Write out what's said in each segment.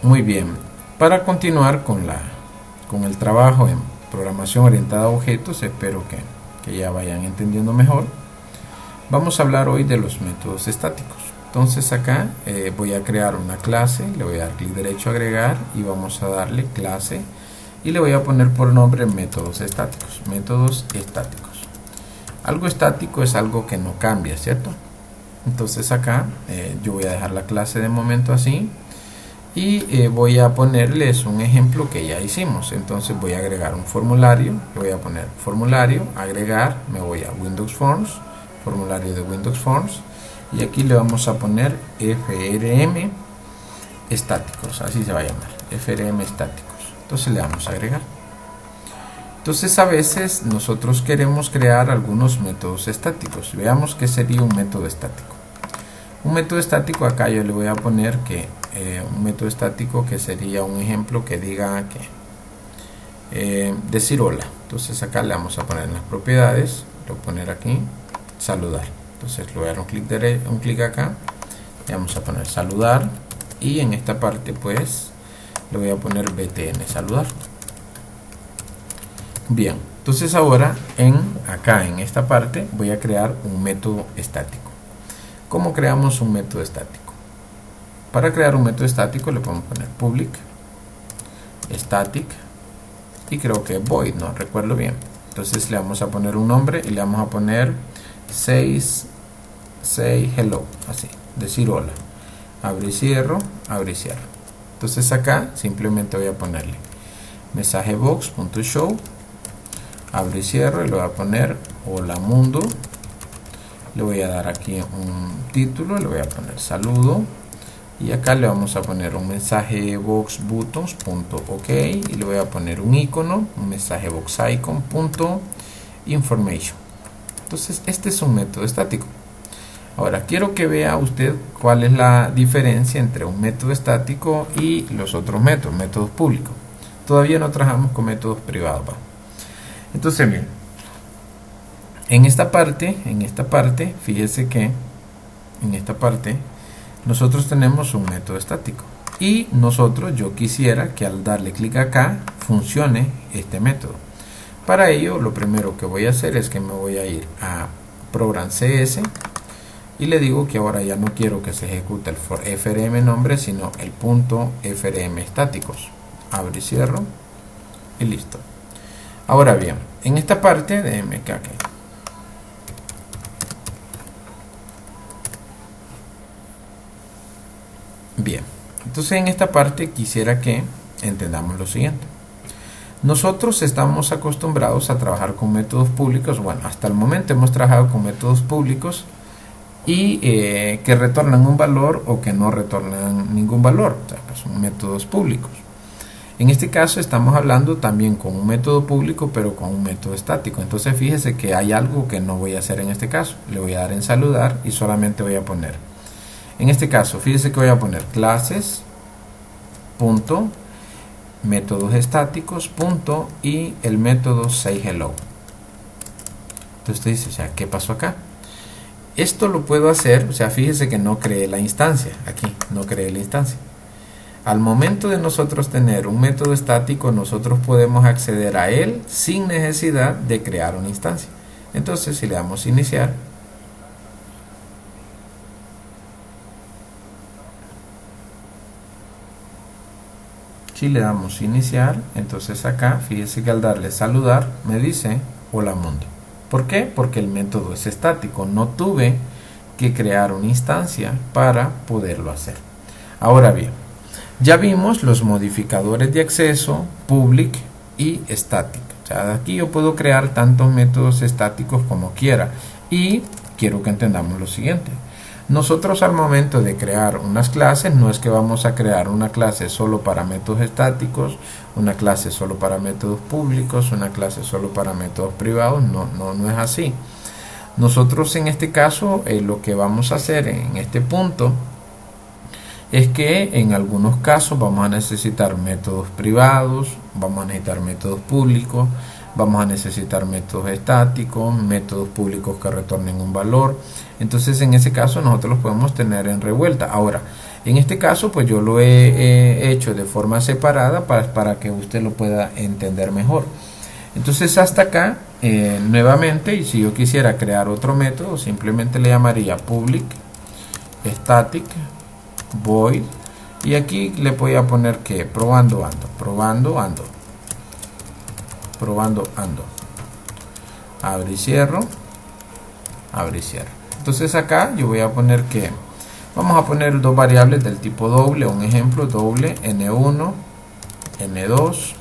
Muy bien, para continuar con el trabajo en programación orientada a objetos, espero que ya vayan entendiendo mejor. Vamos a hablar hoy de los métodos estáticos. Entonces acá voy a crear una clase, le voy a dar clic derecho a agregar y vamos a darle clase y le voy a poner por nombre métodos estáticos. Métodos estáticos. Algo estático es algo que no cambia, ¿cierto? Entonces acá yo voy a dejar la clase de momento así y voy a ponerles un ejemplo que ya hicimos. Entonces voy a agregar un formulario, le voy a poner formulario, agregar, me voy a Windows Forms, formulario de Windows Forms, y aquí le vamos a poner FRM estáticos, así se va a llamar, FRM estáticos. Entonces le vamos a agregar. Entonces a veces nosotros queremos crear algunos métodos estáticos. Veamos qué sería un método estático. Un método estático, acá yo le voy a poner que un método estático que sería un ejemplo que diga que decir hola. Entonces acá le vamos a poner en las propiedades, le voy a poner aquí saludar. Entonces le voy a dar un clic acá, le vamos a poner saludar y en esta parte pues le voy a poner btn saludar. Bien, entonces ahora acá en esta parte voy a crear un método estático. ¿Cómo creamos un método estático? Para crear un método estático le podemos poner public static y creo que void, no recuerdo bien. Entonces le vamos a poner un nombre y le vamos a poner say hello, así, decir hola, abre y cierro, abre y cierro. Entonces acá simplemente voy a ponerle mensaje box.show, abre y cierro, y le voy a poner hola mundo, le voy a dar aquí un título, le voy a poner saludo y acá le vamos a poner un mensaje box buttons.ok y le voy a poner un icono, un mensaje box icon.information. Entonces este es un método estático. Ahora quiero que vea usted cuál es la diferencia entre un método estático y los otros métodos públicos. Todavía no trabajamos con métodos privados, ¿va? Entonces bien, en esta parte, fíjese que en esta parte nosotros tenemos un método estático y yo quisiera que al darle clic acá funcione este método. Para ello lo primero que voy a hacer es que me voy a ir a Program CS y le digo que ahora ya no quiero que se ejecute el FRM nombre, sino el punto FRM estáticos. Abro y cierro y listo. Ahora bien, en esta parte de MKK bien, entonces en esta parte quisiera que entendamos lo siguiente. Nosotros estamos acostumbrados a trabajar con métodos públicos. Bueno, hasta el momento hemos trabajado con métodos públicos y que retornan un valor o que no retornan ningún valor. O sea, pues son métodos públicos. En este caso estamos hablando también con un método público, pero con un método estático. Entonces fíjese que hay algo que no voy a hacer en este caso. Le voy a dar en saludar y solamente voy a poner. En este caso, fíjese que voy a poner clases, punto, métodos estáticos, punto, y el método sayHello. Entonces usted dice, o sea, ¿qué pasó acá? Esto lo puedo hacer, o sea, fíjese que no creé la instancia, aquí, no creé la instancia. Al momento de nosotros tener un método estático, nosotros podemos acceder a él sin necesidad de crear una instancia. Entonces, si le damos iniciar, entonces acá, fíjese que al darle saludar, me dice hola mundo. ¿Por qué? Porque el método es estático, no tuve que crear una instancia para poderlo hacer. Ahora bien, ya vimos los modificadores de acceso, public y static. O sea, aquí yo puedo crear tantos métodos estáticos como quiera. Y quiero que entendamos lo siguiente. Nosotros al momento de crear unas clases, no es que vamos a crear una clase solo para métodos estáticos, una clase solo para métodos públicos, una clase solo para métodos privados. No es así. Nosotros en este caso lo que vamos a hacer en este punto es que en algunos casos vamos a necesitar métodos privados, vamos a necesitar métodos públicos, vamos a necesitar métodos estáticos, métodos públicos que retornen un valor. Entonces en ese caso nosotros los podemos tener en revuelta. Ahora, En este caso pues yo lo he hecho de forma separada para que usted lo pueda entender mejor. Entonces hasta acá nuevamente, y si yo quisiera crear otro método, simplemente le llamaría public static void, y aquí le voy a poner que probando ando, abre y cierro, abre y cierro. Entonces acá yo voy a poner que vamos a poner dos variables del tipo doble, un ejemplo doble n1, n2.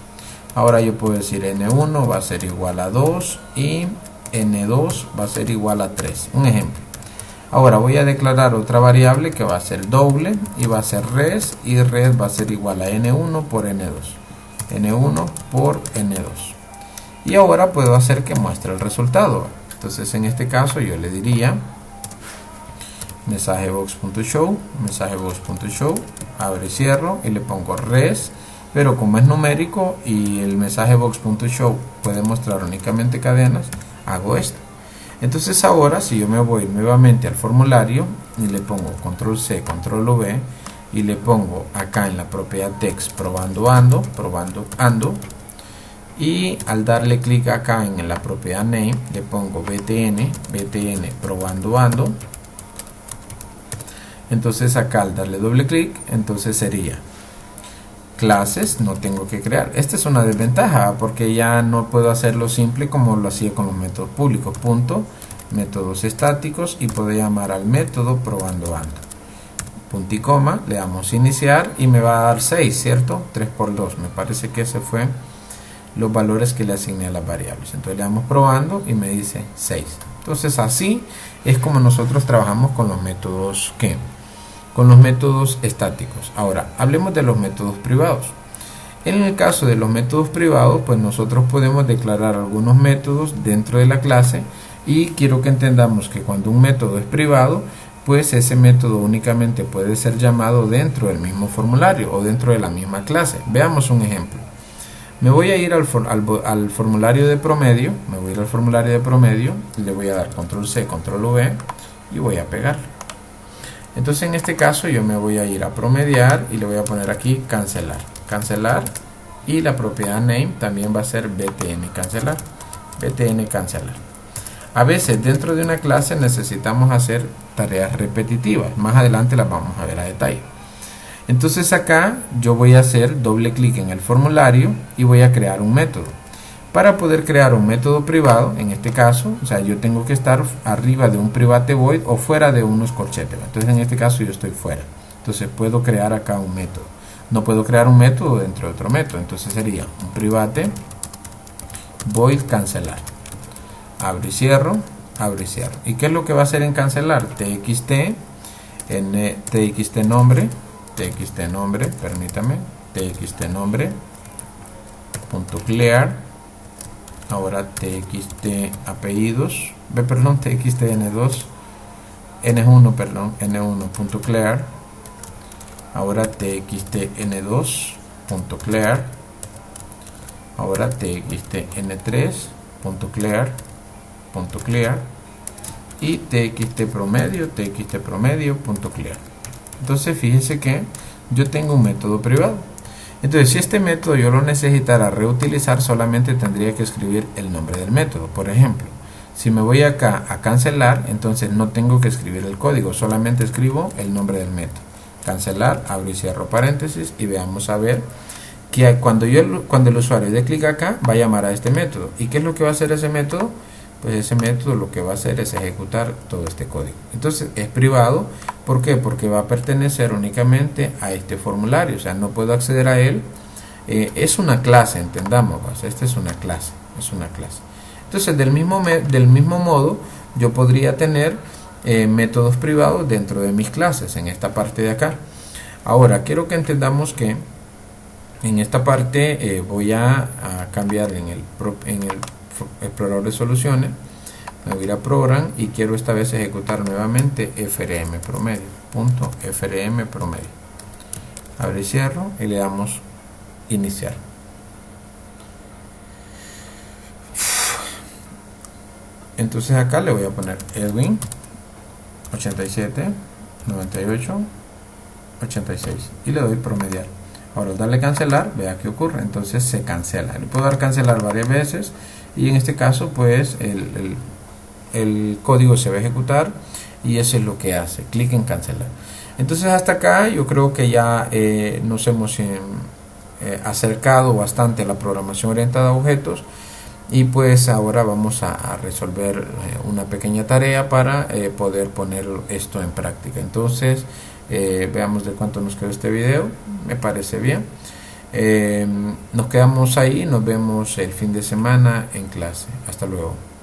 Ahora yo puedo decir n1 va a ser igual a 2 y n2 va a ser igual a 3, un ejemplo. Ahora voy a declarar otra variable que va a ser doble y va a ser res, y res va a ser igual a n1 por n2, n1 por n2. Y ahora puedo hacer que muestre el resultado. Entonces en este caso yo le diría mensajebox.show, abre y cierro, y le pongo res, pero como es numérico y el mensajebox.show puede mostrar únicamente cadenas, hago esto. Entonces ahora si yo me voy nuevamente al formulario y le pongo control C, control V, y le pongo acá en la propiedad text probando ando, y al darle clic acá en la propiedad name le pongo btn probando ando. Entonces acá al darle doble clic, entonces sería clases, no tengo que crear. Esta es una desventaja porque ya no puedo hacerlo simple como lo hacía con los métodos públicos. Punto, métodos estáticos, y puedo llamar al método probando ando. Punto y coma, le damos iniciar y me va a dar 6, ¿cierto? 3 por 2, me parece que ese fue los valores que le asigné a las variables. Entonces le damos probando y me dice 6. Entonces así es como nosotros trabajamos con los métodos con los métodos estáticos. Ahora hablemos de los métodos privados. En el caso de los métodos privados, pues nosotros podemos declarar algunos métodos dentro de la clase, y quiero que entendamos que cuando un método es privado, pues ese método únicamente puede ser llamado dentro del mismo formulario o dentro de la misma clase. Veamos un ejemplo. Me voy a ir al formulario de promedio, y le voy a dar control C, control V, y voy a pegar. Entonces en este caso yo me voy a ir a promediar y le voy a poner aquí cancelar, y la propiedad name también va a ser btn cancelar. A veces dentro de una clase necesitamos hacer tareas repetitivas, más adelante las vamos a ver a detalle. Entonces acá yo voy a hacer doble clic en el formulario y voy a crear un método. Para poder crear un método privado, en este caso, o sea, yo tengo que estar arriba de un private void o fuera de unos corchetes. Entonces en este caso yo estoy fuera. Entonces puedo crear acá un método. No puedo crear un método dentro de otro método. Entonces sería un private void cancelar. Abro y cierro, abro y cierro. ¿Y qué es lo que va a hacer en cancelar? txt nombre, permítame, txt nombre punto clear. Ahora txt apellidos, txt n1 punto clear. Ahora txt n2 punto clear. Ahora txt n3 punto clear, y txt promedio punto clear. Entonces fíjese que yo tengo un método privado. Entonces si este método yo lo necesitara reutilizar, solamente tendría que escribir el nombre del método. Por ejemplo, si me voy acá a cancelar, entonces no tengo que escribir el código, solamente escribo el nombre del método. Cancelar, abro y cierro paréntesis, y veamos a ver que cuando el usuario dé clic acá, va a llamar a este método. ¿Y qué es lo que va a hacer ese método? Pues ese método lo que va a hacer es ejecutar todo este código. Entonces es privado. ¿Por qué? Porque va a pertenecer únicamente a este formulario, o sea, no puedo acceder a él. Es una clase, entendamos, pues, esta es una clase, Entonces del mismo modo yo podría tener métodos privados dentro de mis clases, en esta parte de acá. Ahora quiero que entendamos que en esta parte voy a cambiar en el explorador de soluciones. Me voy a ir a program y quiero esta vez ejecutar nuevamente frm promedio. Abre y cierro y le damos iniciar. Entonces acá le voy a poner Edwin 87 98 86 y le doy promediar. Ahora al darle cancelar, vea qué ocurre, entonces se cancela. Le puedo dar cancelar varias veces y en este caso pues el código se va a ejecutar y eso es lo que hace, clic en cancelar. Entonces hasta acá yo creo que ya nos hemos acercado bastante a la programación orientada a objetos, y pues ahora vamos a resolver una pequeña tarea para poder poner esto en práctica. Entonces veamos de cuánto nos quedó este video. Me parece bien. Nos quedamos ahí, nos vemos el fin de semana en clase. Hasta luego.